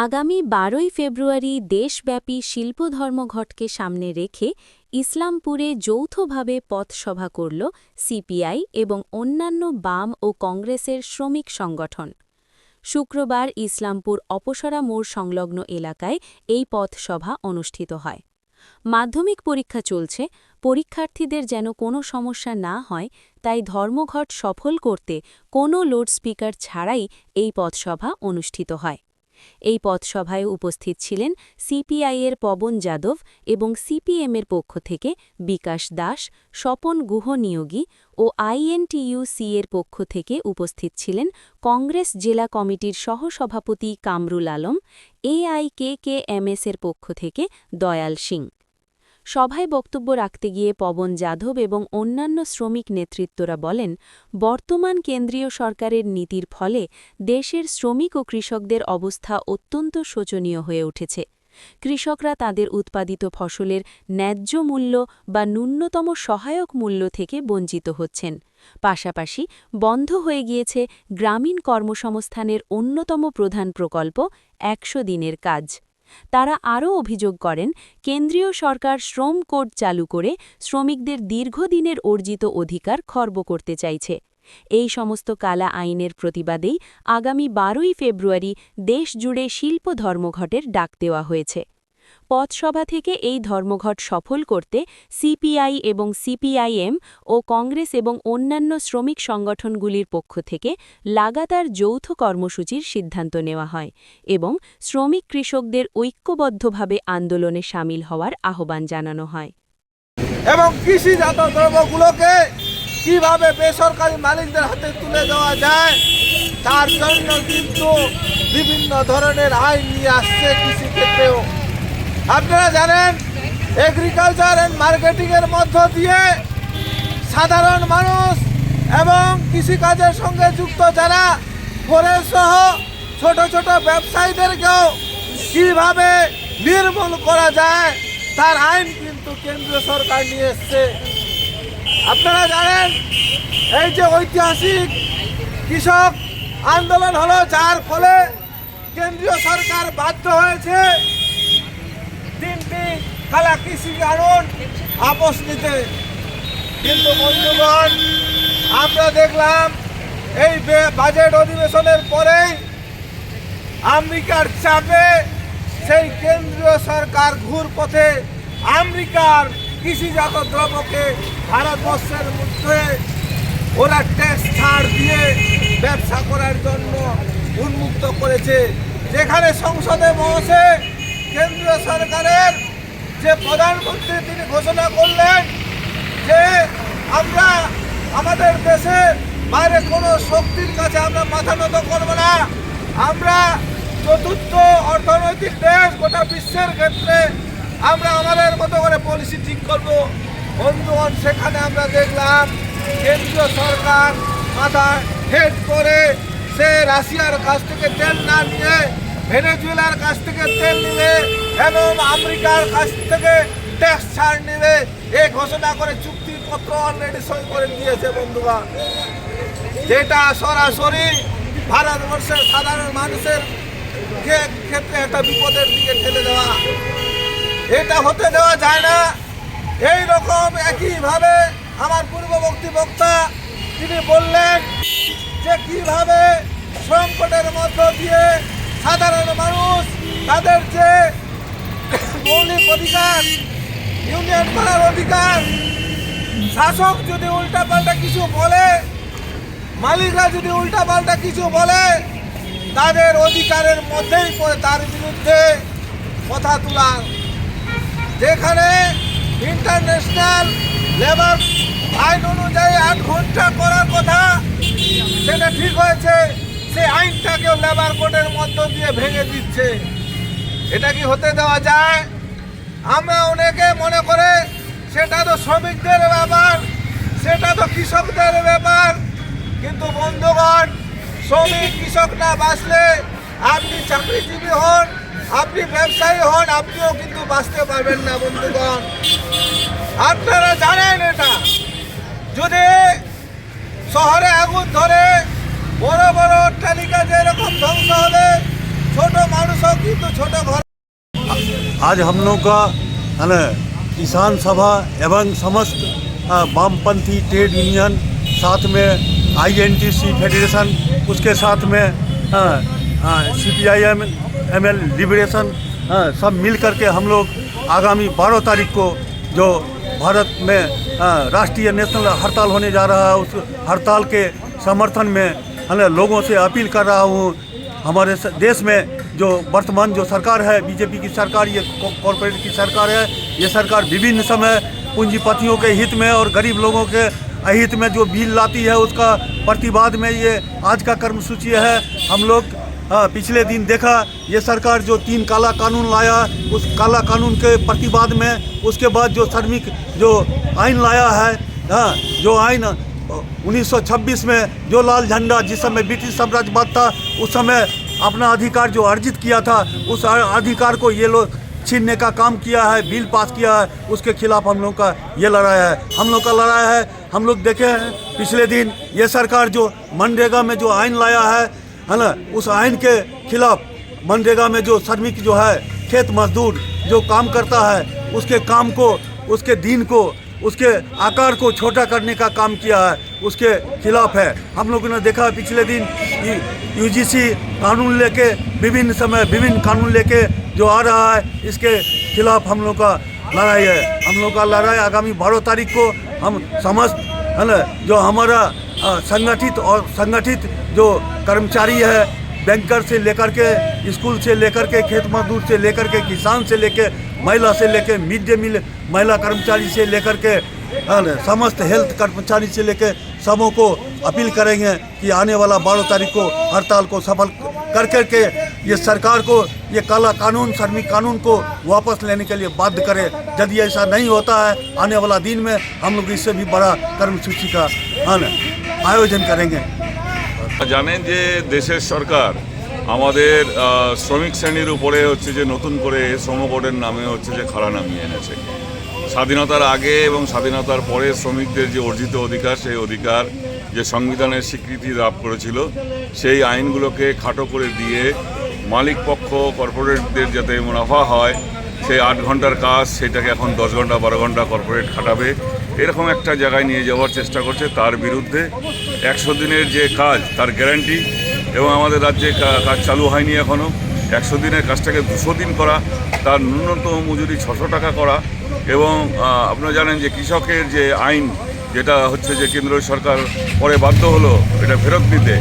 আগামী ১২ই ফেব্রুয়ারি দেশব্যাপী শিল্প ধর্মঘটকে সামনে রেখে ইসলামপুরে যৌথভাবে পথসভা করল সিপিআই এবং অন্যান্য বাম ও কংগ্রেসের শ্রমিক সংগঠন। শুক্রবার ইসলামপুর অপসরা মোড় সংলগ্ন এলাকায় এই পথসভা অনুষ্ঠিত হয়। মাধ্যমিক পরীক্ষা চলছে, পরীক্ষার্থীদের যেন কোনো সমস্যা না হয় তাই ধর্মঘট সফল করতে কোনো লাউডস্পিকার ছাড়াই এই পথসভা অনুষ্ঠিত হয়। এই পথসভায় উপস্থিত ছিলেন সিপিআইয়ের পবন যাদব এবং সিপিএমের পক্ষ থেকে বিকাশ দাস, স্বপন গুহ নিয়োগী ও আইএনটিইউসি এর পক্ষ থেকে উপস্থিত ছিলেন কংগ্রেস জেলা কমিটির সহসভাপতি কামরুল আলম, এআইকেকেএমএস এর পক্ষ থেকে দয়াল সিং। সভায় বক্তব্য রাখতে গিয়ে পবন যাদব এবং অন্যান্য শ্রমিক নেতৃত্বরা বলেন, বর্তমান কেন্দ্রীয় সরকারের নীতির ফলে দেশের শ্রমিক ও কৃষকদের অবস্থা অত্যন্ত শোচনীয় হয়ে উঠেছে। কৃষকরা তাদের উৎপাদিত ফসলের ন্যায্য মূল্য বা ন্যূনতম সহায়ক মূল্য থেকে বঞ্চিত হচ্ছেন। পাশাপাশি বন্ধ হয়ে গিয়েছে গ্রামীণ কর্মসংস্থানের অন্যতম প্রধান প্রকল্প ১০০ দিনের কাজ। তারা আরও অভিযোগ করেন, কেন্দ্রীয় সরকার শ্রম কোড চালু করে শ্রমিকদের দীর্ঘদিনের অর্জিত অধিকার খর্ব করতে চাইছে। এই সমস্ত কালা আইনের প্রতিবাদেই আগামী ১২ই ফেব্রুয়ারি দেশজুড়ে শিল্প ধর্মঘটের ডাক দেওয়া হয়েছে। পথসভা থেকে এই ধর্মঘট সফল করতে সিপিআই এবং সিপিআইএম ও কংগ্রেস এবং অন্যান্য শ্রমিক সংগঠনগুলির পক্ষ থেকে লাগাতার যৌথ কর্মসূচির সিদ্ধান্ত নেওয়া হয় এবং শ্রমিক কৃষকদের ঐক্যবদ্ধভাবে আন্দোলনে সামিল হওয়ার আহ্বান জানানো হয়। এবং কৃষিজাত দ্রব্যগুলোকে কিভাবে বেসরকারি মালিকদের হাতে তুলে দেওয়া যায় তার জন্য কিন্তু বিভিন্ন ধরনের আইন নিয়ে আসছে কৃষিক্ষেত্রেও। আপনারা জানেন, এগ্রিকালচার অ্যান্ড মার্কেটিংয়ের মধ্য দিয়ে সাধারণ মানুষ এবং কৃষিকাজের সঙ্গে যুক্ত যারা ফরেস্ট সহ ছোট ছোট ব্যবসায়ীদেরকেও কীভাবে নির্মূল করা যায় তার আইন কিন্তু কেন্দ্রীয় সরকার নিয়ে এসছে। আপনারা জানেন, এই যে ঐতিহাসিক কৃষক আন্দোলন হলো, যার ফলে কেন্দ্রীয় সরকার বাধ্য হয়েছে 3টি কালা কৃষি কানুন আপস নিতে। কিন্তু বন্ধুগণ, আমরা দেখলাম এই বাজেট অধিবেশনের পরেই আমেরিকার চাপে সেই কেন্দ্রীয় সরকার ঘুরপথে আমেরিকার কৃষিজাত দ্রব্যকে ভারতবর্ষের মধ্যে ওরা ট্যাক্স ছাড় দিয়ে ব্যবসা করার জন্য উন্মুক্ত করেছে। যেখানে সংসদে বসে কেন্দ্রীয় সরকারের যে প্রধানমন্ত্রী তিনি ঘোষণা করলেন যে আমরা আমাদের দেশে বাইরে কোনো শক্তির কাছে আমরা মাথা নত করব না, আমরা চতুর্থ অর্থনৈতিক দেশ গোটা বিশ্বের ক্ষেত্রে আমরা আমাদের মতো করে পলিসি ঠিক করব। বন্ধুগণ, সেখানে আমরা দেখলাম কেন্দ্রীয় সরকার মাথা হেড করে সে রাশিয়ার কাছ থেকে তেল না নিয়ে ভেনেজুয়েলার কাছ থেকে তেল নিবে এবং আমেরিকার কাছ থেকে ট্যাক্স ছাড় নিবে, এই ঘোষণা করে চুক্তিপত্র অলরেডি সই করে দিয়েছে। বন্ধুগণ, যেটা সরাসরি ভারতবর্ষের সাধারণ মানুষের ক্ষেত্রে একটা বিপদের দিকে ঠেলে দেওয়া, এটা হতে দেওয়া যায় না। এই রকম একইভাবে আমার পূর্ববর্তী বক্তা তিনি বললেন যে কিভাবে সংকটের মধ্য দিয়ে সাধারণ মানুষ তাদের যে মৌলিক অধিকার, ইউনিয়ন করার অধিকার, শাসক যদি উল্টাপাল্টা কিছু বলে, মালিকরা যদি উল্টাপাল্টা কিছু বলে, তাদের অধিকারের মধ্যেই পড়ে তার বিরুদ্ধে কথা তোলা। যেখানে ইন্টারন্যাশনাল লেবার আইন অনুযায়ী 8 ঘন্টা করার কথা, সেটা ঠিক হয়েছে, সেই আইনটাকেও লেবার কোডের মধ্য দিয়ে ভেঙে দিচ্ছে। এটা কি হতে দেওয়া যায়? আমরা অনেকে মনে করে সেটা তো শ্রমিকদের ব্যাপার, সেটা তো কৃষকদের ব্যাপার। কিন্তু বন্ধুগণ, শ্রমিক কৃষক না বাঁচলে আপনি চাকরিজীবী হন, আপনি ব্যবসায়ী হন, আপনিও কিন্তু বাঁচতে পারবেন না। বন্ধুগণ, আপনারা জানেন, এটা যদি শহরে আগুন ধরে বড় বড় অট্টালিকা যেরকম ধ্বংস হবে, ছোট মানুষও কিন্তু ছোট ঘর। आज हम लोग का है ना किसान सभा एवं समस्त वामपंथी ट्रेड यूनियन, साथ में आईएनटीसी फेडरेशन, उसके साथ में CPIM ML लिबरेशन, सब मिल करके हम लोग आगामी 12 तारीख को जो भारत में राष्ट्रीय नेशनल हड़ताल होने जा रहा है, उस हड़ताल के समर्थन में है ना लोगों से अपील कर रहा हूँ। हमारे देश में जो वर्तमान जो सरकार है, बीजेपी की सरकार, ये कॉरपोरेट की सरकार है, ये सरकार विभिन्न समय पूंजीपतियों के हित में और गरीब लोगों के अहित में जो बिल लाती है, उसका प्रतिवाद में ये आज का कर्मसूची है। हम लोग पिछले दिन देखा ये सरकार जो 3 काला कानून लाया, उस काला कानून के प्रतिवाद में उसके बाद जो श्रमिक जो आइन लाया है, जो आइन 1926 में जो लाल झंडा, जिस समय ब्रिटिश साम्राज्यवाद था, उस समय अपना अधिकार जो अर्जित किया था, उस अधिकार को ये लोग छीनने का काम किया है, बिल पास किया है, उसके खिलाफ हम लोग का ये लड़ाई है। हम लोग का लड़ाई है, हम लोग देखे हैं पिछले दिन ये सरकार जो मनरेगा में जो आइन लाया है ना, उस आइन के खिलाफ मनरेगा में जो श्रमिक जो है, खेत मजदूर जो काम करता है, उसके काम को, उसके दिन को, उसके आकार को छोटा करने का काम किया है, उसके खिलाफ है। हम लोगों ने देखा पिछले दिन UGC कानून लेके विभिन्न समय विभिन्न कानून लेके जो आ रहा है, इसके खिलाफ हम लोग का लड़ाई है। हम लोग का लड़ाई आगामी 12 तारीख को हम समस्त है ना जो हमारा संगठित जो कर्मचारी है, बैंकर से लेकर के, स्कूल से लेकर के, खेत मजदूर से लेकर के, किसान से लेके, महिला से लेके, मिड डे मील महिला कर्मचारी से लेकर के, समस्त हेल्थ कर्मचारी से लेके सबों को अपील करेंगे कि आने वाला 12 तारीख को हड़ताल को सफल कर करके ये सरकार को ये काला कानून, श्रमिक कानून को वापस लेने के लिए बाध्य करे। यदि ऐसा नहीं होता है, आने वाला दिन में हम लोग इससे भी बड़ा कर्मसूची का आयोजन करेंगे। জানেন যে দেশের সরকার আমাদের শ্রমিক শ্রেণীর উপরে হচ্ছে যে নতুন করে শ্রম কোডের নামে হচ্ছে যে খাড়া নামিয়ে এনেছে। স্বাধীনতার আগে এবং স্বাধীনতার পরে শ্রমিকদের যে অর্জিত অধিকার, সেই অধিকার যে সংবিধানের স্বীকৃতি লাভ করেছিল, সেই আইনগুলোকে খাটো করে দিয়ে মালিক পক্ষ কর্পোরেটদের যাতে মুনাফা হয়, সেই 8 ঘন্টার কাজ সেটাকে এখন 10 ঘন্টা 12 ঘন্টা কর্পোরেট খাটাবে, এরকম একটা জায়গায় নিয়ে যাওয়ার চেষ্টা করছে। তার বিরুদ্ধে 100 দিনের যে কাজ তার গ্যারান্টি, এবং আমাদের রাজ্যে কাজ চালু হয়নি এখনও, 100 দিনের কাজটাকে 200 দিন করা, তার ন্যূনতম মজুরি 600 টাকা করা, এবং আপনারা জানেন যে কৃষকের যে আইন, যেটা হচ্ছে যে কেন্দ্র সরকার পরে বাধ্য হলো এটা ফেরত দিতে,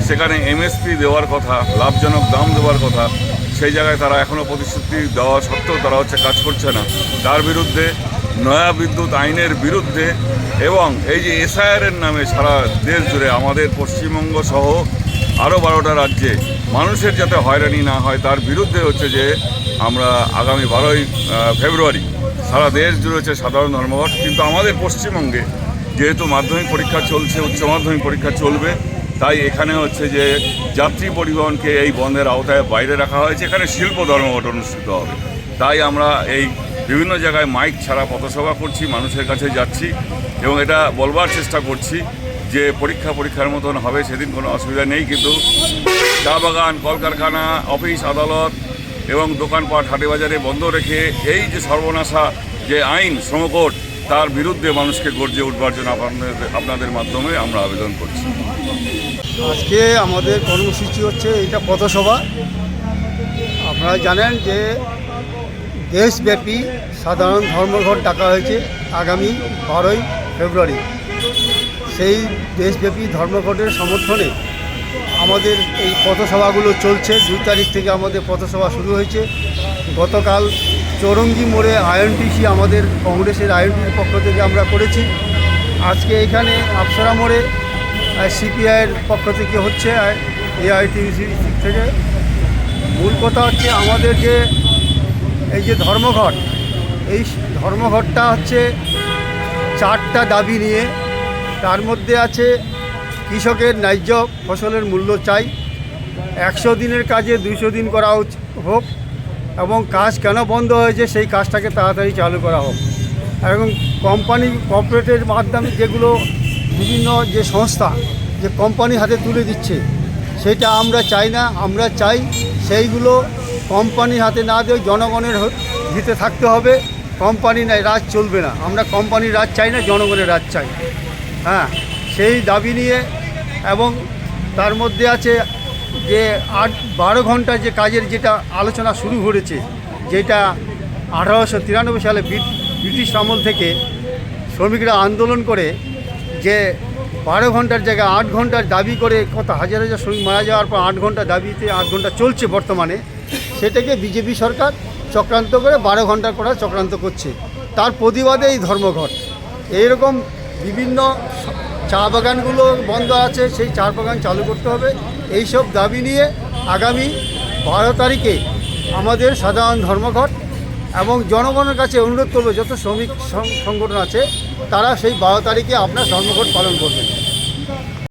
সেখানে MSP দেওয়ার কথা, লাভজনক দাম দেওয়ার কথা, সেই জায়গায় তারা এখনও প্রতিশ্রুতি দেওয়া সত্ত্বেও তারা হচ্ছে কাজ করছে না। তার বিরুদ্ধে নয়া বিদ্যুৎ আইনের বিরুদ্ধে, এবং এই যে SIR-এর নামে সারা দেশ জুড়ে আমাদের পশ্চিমবঙ্গ সহ আরও 12টা রাজ্যে মানুষের যাতে হয়রানি না হয়, তার বিরুদ্ধে হচ্ছে যে আমরা আগামী 12ই ফেব্রুয়ারি সারা দেশ জুড়ে হচ্ছে সাধারণ ধর্মঘট। কিন্তু আমাদের পশ্চিমবঙ্গে যেহেতু মাধ্যমিক পরীক্ষা চলছে, উচ্চ মাধ্যমিক পরীক্ষা চলবে, তাই এখানে হচ্ছে যে যাত্রী পরিবহনকে এই বন্ধের আওতায় বাইরে রাখা হয়েছে। এখানে শিল্প ধর্মঘট অনুষ্ঠিত হবে। তাই আমরা এই বিভিন্ন জায়গায় মাইক ছাড়া পথসভা করছি, মানুষের কাছে যাচ্ছি, এবং এটা বলবার চেষ্টা করছি যে পরীক্ষার মতন হবে, সেদিন কোনো অসুবিধা নেই। কিন্তু চা বাগান, কলকারখানা, অফিস আদালত এবং দোকানপাট হাটে বাজারে বন্ধ রেখে এই যে সর্বনাশা যে আইন শ্রমকোড, তার বিরুদ্ধে মানুষকে গর্জে উঠবার জন্য আপনাদের মাধ্যমে আমরা আবেদন করছি। আজকে আমাদের কর্মসূচি হচ্ছে এটা পথসভা। আপনারা জানেন যে দেশব্যাপী সাধারণ ধর্মঘট ডাকা হয়েছে আগামী 12ই ফেব্রুয়ারি। সেই দেশব্যাপী ধর্মঘটের সমর্থনে আমাদের এই পথসভাগুলো চলছে। 2 তারিখ থেকে আমাদের পথসভা শুরু হয়েছে। গতকাল চৌরঙ্গি মোড়ে INTC, আমাদের কংগ্রেসের INTCর পক্ষ থেকে আমরা করেছি। আজকে এখানে আপসরা মোড়ে CPI-এর পক্ষ থেকে হচ্ছে, AITC থেকে। মূল কথা হচ্ছে আমাদের যে এই যে ধর্মঘট, এই ধর্মঘটটা হচ্ছে 4টা দাবি নিয়ে। তার মধ্যে আছে কৃষকের ন্যায্য ফসলের মূল্য চাই, 100 দিনের কাজে 200 দিন করা হোক, এবং কাজ কেন বন্ধ হয়েছে সেই কাজটাকে তাড়াতাড়ি চালু করা হোক, এবং কর্পোরেটের মাধ্যমে যেগুলো বিভিন্ন যে সংস্থা যে কোম্পানি হাতে তুলে দিচ্ছে, সেটা আমরা চাই না। আমরা চাই সেইগুলো কোম্পানির হাতে না দিয়ে জনগণের হিতে থাকতে হবে। কোম্পানি নাই, রাজ চলবে না। আমরা কোম্পানির রাজ চাই না, জনগণের রাজ চাই। হ্যাঁ, সেই দাবি নিয়ে, এবং তার মধ্যে আছে যে 8-12 ঘন্টা যে কাজের যেটা আলোচনা শুরু করেছে, যেটা 1893 সালে ব্রিটিশ আমল থেকে শ্রমিকরা আন্দোলন করে যে 12 ঘন্টার জায়গায় 8 ঘন্টার দাবি করে কত হাজার হাজার শ্রমিক মারা যাওয়ার পর 8 ঘন্টা দাবিতে 8 ঘন্টা চলছে বর্তমানে, সেটাকে বিজেপি সরকার চক্রান্ত করে 12 ঘন্টা করার চক্রান্ত করছে। তার প্রতিবাদে এই ধর্মঘট। এইরকম বিভিন্ন চা বাগানগুলো বন্ধ আছে, সেই চা বাগান চালু করতে হবে। এইসব দাবি নিয়ে আগামী 12 তারিখে আমাদের সাধারণ ধর্মঘট, এবং জনগণের কাছে অনুরোধ করবো যত শ্রমিক সংগঠন আছে তারা সেই 12 তারিখে আপনার ধর্মঘট পালন করবেন।